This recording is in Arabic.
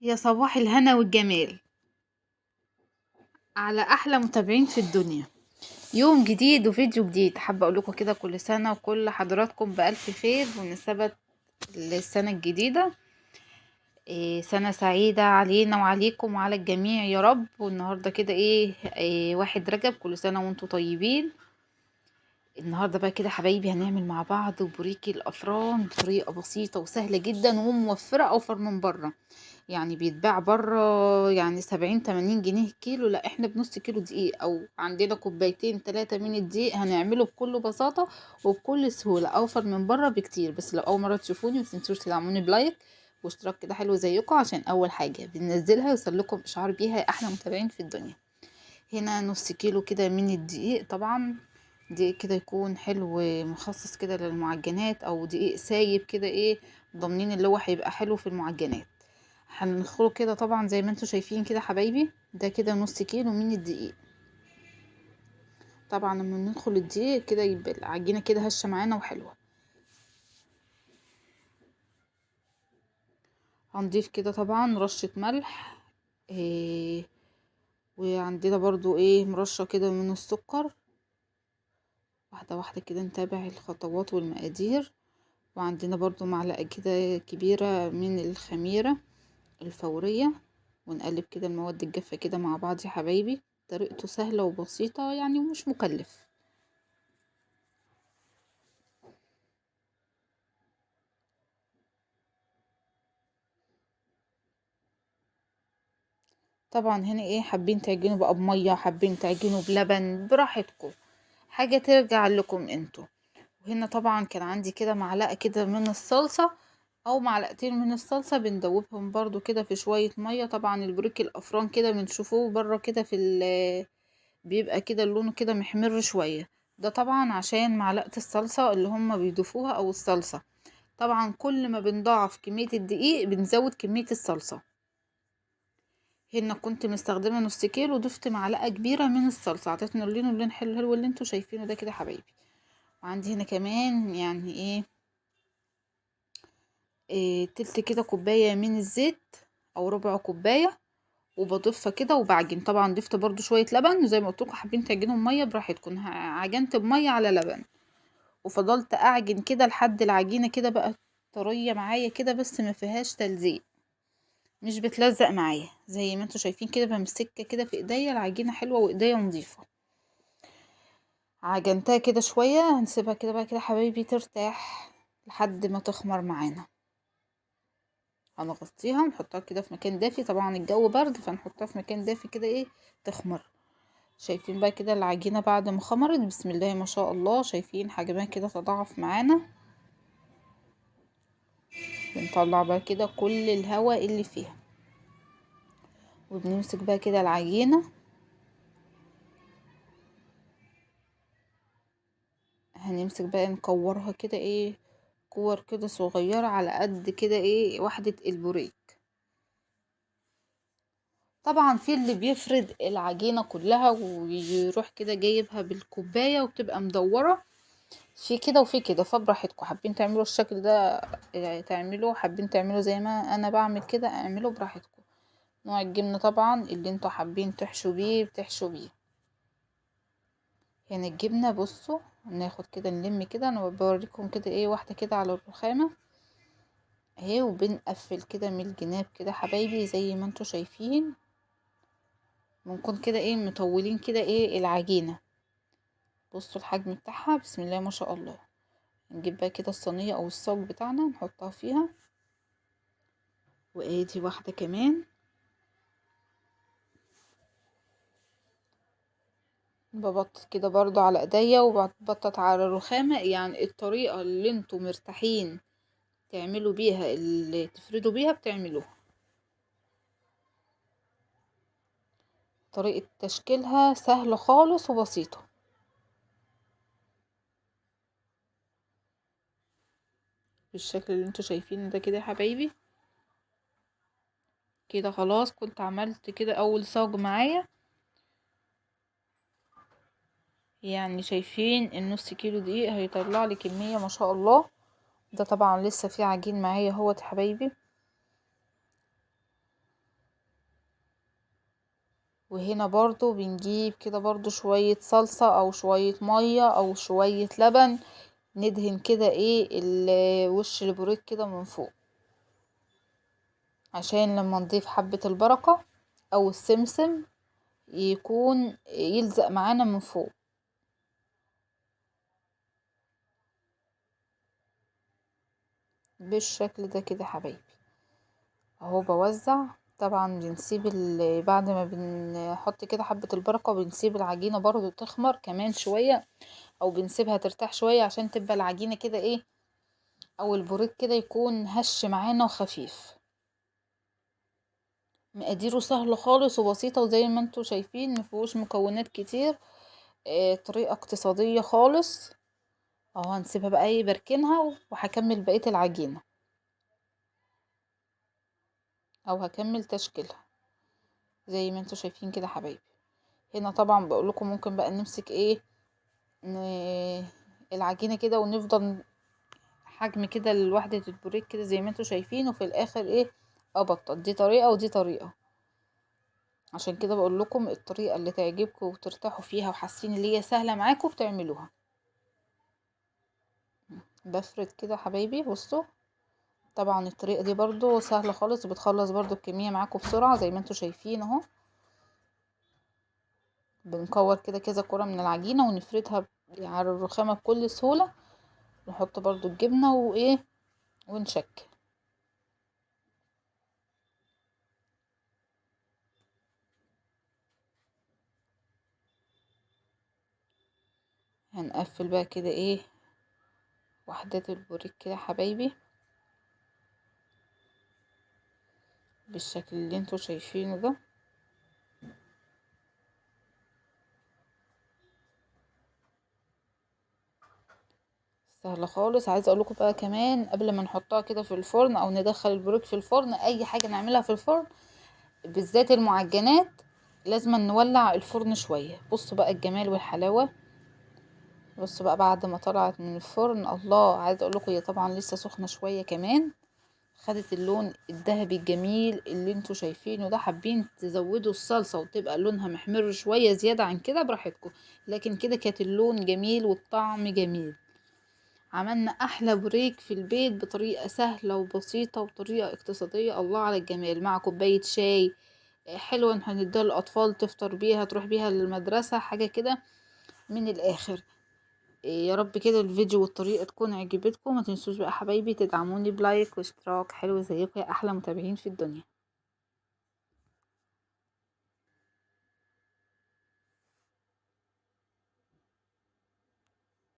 يا صباح الهنا والجمال على احلى متابعين في الدنيا. يوم جديد وفيديو جديد، حابه اقول لكم كده كل سنه وكل حضراتكم بالف خير بمناسبه السنه الجديده. سنه سعيده علينا وعليكم وعلى الجميع يا رب. والنهارده كده واحد رجب، كل سنه وانتم طيبين. النهارده بقى كده حبايبي هنعمل مع بعض بوريكي الافران بطريقه بسيطه وسهله جدا وموفره، اوفر من بره. يعني بيتباع بره يعني 70 80 جنيه كيلو، لا احنا بنص كيلو دقيق او عندنا كوبايتين 3 من الدقيق هنعمله بكل بساطه وبكل سهوله، اوفر من بره بكتير. بس لو اول مره تشوفوني متنسوش تدعموني بلايك واشتراك كده حلو زيكم، عشان اول حاجه بننزلها يوصل لكم اشعار بيها يا احلى متابعين في الدنيا. هنا نص كيلو كده من الدقيق، طبعا دقيق كده يكون حلو مخصص كده للمعجنات، او دقيق سايب كده ضامنين اللي هو هيبقى حلو في المعجنات. هندخله كده طبعا زي ما انتوا شايفين كده حبايبي، ده كده نص كيلو من الدقيق. طبعا لما ندخل الدقيق كده يبقى العجينه كده هشه معانا وحلوه. هنضيف كده طبعا رشه ملح، إيه وعندنا برضو مرشه كده من السكر. واحده واحده كده نتابع الخطوات والمقادير. وعندنا برضو معلقة كده كبيرة من الخميرة الفورية، ونقلب كده المواد الجافة كده مع بعض يا حبايبي. طريقته سهلة وبسيطة يعني ومش مكلف. طبعا هنا حابين تعجنوا بقى بمية، حابين تعجنوا بلبن براحتكم، حاجة ترجع لكم انتوا. وهنا طبعا كان عندي كده معلقة كده من الصلصة او معلقتين من الصلصة، بندوبهم برضو كده في شوية مية. طبعا البريك الافران كده بنشوفوه بره كده بيبقى كده لونه كده محمر شوية. ده طبعا عشان معلقة الصلصة اللي هما بيضيفوها او الصلصة. طبعا كل ما بنضاعف كمية الدقيق بنزود كمية الصلصة. هنا كنت مستخدمة نص كيلو وضفت معلقة كبيرة من الصلصة، عطتنا اللون حلو حلو اللي انتوا شايفينه ده كده حبايبي. وعندي هنا كمان يعني تلت كده كوباية من الزيت او ربع كوباية، وبضيفها كده وبعجن. طبعا ضفت برضو شوية لبن، زي ما قلت لكم حابين تعجنوا بمية براحتكم، عجنت بمية على لبن. وفضلت اعجن كده لحد العجينة كده بقى طرية معايا كده، بس ما فيهاش تلزيق، مش بتلزق معايا زي ما انتوا شايفين كده. بمسكها كده في ايديا، العجينة حلوة وايديا نظيفة. عجنتها كده شوية، هنسيبها كده بقى كده حبايبي ترتاح لحد ما تخمر معانا. هنغطيها ونحطها كده في مكان دافي، طبعا الجو برد فنحطها في مكان دافي كده تخمر. شايفين بقى كده العجينة بعد ما خمرت، بسم الله ما شاء الله، شايفين حجمها كده تضاعف معانا. بنطلع بقى كده كل الهواء اللي فيها، وبنمسك بقى كده العجينة. هنمسك بقى نكورها كده كور كده صغيرة على قد كده وحدة البوريك. طبعا في اللي بيفرد العجينة كلها ويروح كده جايبها بالكوباية وبتبقى مدورة، في كده وفي كده، فبراحتكم حابين تعملوا الشكل ده تعملوا، حابين تعملوا زي ما انا بعمل كده اعملوا براحتكم. نوع الجبنة طبعا اللي انتوا حابين تحشوا بيه بتحشوا بيه. يعني الجبنة بصوا، ناخد كده نلم كده، انا بوريكم كده واحدة كده على الرخامة اهي، وبنقفل كده من الجناب كده حبايبي زي ما انتوا شايفين. بنكون كده مطولين كده العجينة. بصوا الحجم بتاعها بسم الله ما شاء الله. نجيب بقى كده الصينية او الصاج بتاعنا نحطها فيها، وادي واحدة كمان. ببطط كده برضو على ايديا وببطط على الرخامة، يعني الطريقة اللي انتوا مرتاحين تعملوا بيها اللي تفردوا بيها بتعملوها. طريقة تشكيلها سهلة خالص وبسيطة بالشكل اللي انتوا شايفينه ده كده يا حبايبي. كده خلاص كنت عملت كده اول صاج معايا. يعني شايفين النص كيلو دقيق هيطلع لي كمية ما شاء الله. ده طبعا لسه في عجين معايا اهوت يا حبايبي. وهنا برضو بنجيب كده برضو شوية صلصة او شوية مية او شوية لبن، ندهن كده ايه وش البوريك كده من فوق، عشان لما نضيف حبة البركة او السمسم يكون يلزق معانا من فوق. بالشكل ده كده حبايبي اهو بوزع. طبعا بنسيب بعد ما بنحط كده حبة البركة بنسيب العجينة برضو تخمر كمان شوية، او بنسيبها ترتاح شوية عشان تبقى العجينة كده ايه، او البوريك كده يكون هش معانا وخفيف. مقاديره سهلة خالص وبسيطة، وزي ما انتوا شايفين مفيهوش مكونات كتير. طريقة اقتصادية خالص اهو. هنسيبها بقى ايه بركنها، وهكمل بقية العجينة او هكمل تشكيلها زي ما انتوا شايفين كده حبايبي. هنا طبعا بقول لكم ممكن بقى نمسك ايه العجينة كده ونفضل حجم كده لوحدة البوريك كده زي ما انتوا شايفين، وفي الاخر ايه ابطط. دي طريقة ودي طريقة، عشان كده بقول لكم الطريقة اللي تعجبكم وترتاحوا فيها وحاسين اللي هي سهلة معاكم بتعملوها. بفرد كده حبايبي بصوا. طبعا الطريقة دي برضو سهلة خالص، بتخلص برضو الكمية معاكم بسرعة زي ما انتوا شايفين اهو. بنكور كده كذا كرة من العجينة ونفردها على الرخامة بكل سهولة. نحط برضو الجبنة وايه ونشكل. هنقفل بقى كده ايه وحدات البوريك كده حبايبي بالشكل اللي انتوا شايفينه ده. سهله خالص. عايزه اقول لكم بقى كمان قبل ما نحطها كده في الفرن او ندخل البوريك في الفرن، اي حاجه نعملها في الفرن بالذات المعجنات لازم نولع الفرن شويه. بصوا بقى الجمال والحلاوه. بصوا بقى بعد ما طلعت من الفرن الله، عايزه اقول لكم هي طبعا لسه سخنه شويه كمان، خدت اللون الذهبي الجميل اللي انتوا شايفينه ده. حابين تزودوا الصلصه وتبقى لونها محمر شويه زياده عن كده براحتكم، لكن كده كانت اللون جميل والطعم جميل. عملنا احلى بريك في البيت بطريقة سهلة وبسيطة وطريقة اقتصادية. الله على الجمال، مع كوباية شاي حلوة هنديها للاطفال تفطر بيها تروح بيها للمدرسة، حاجة كده من الاخر. يا رب كده الفيديو والطريقة تكون عجبتكم. ما تنسوش بقى حبايبي تدعموني بلايك واشتراك حلو زيكم يا احلى متابعين في الدنيا.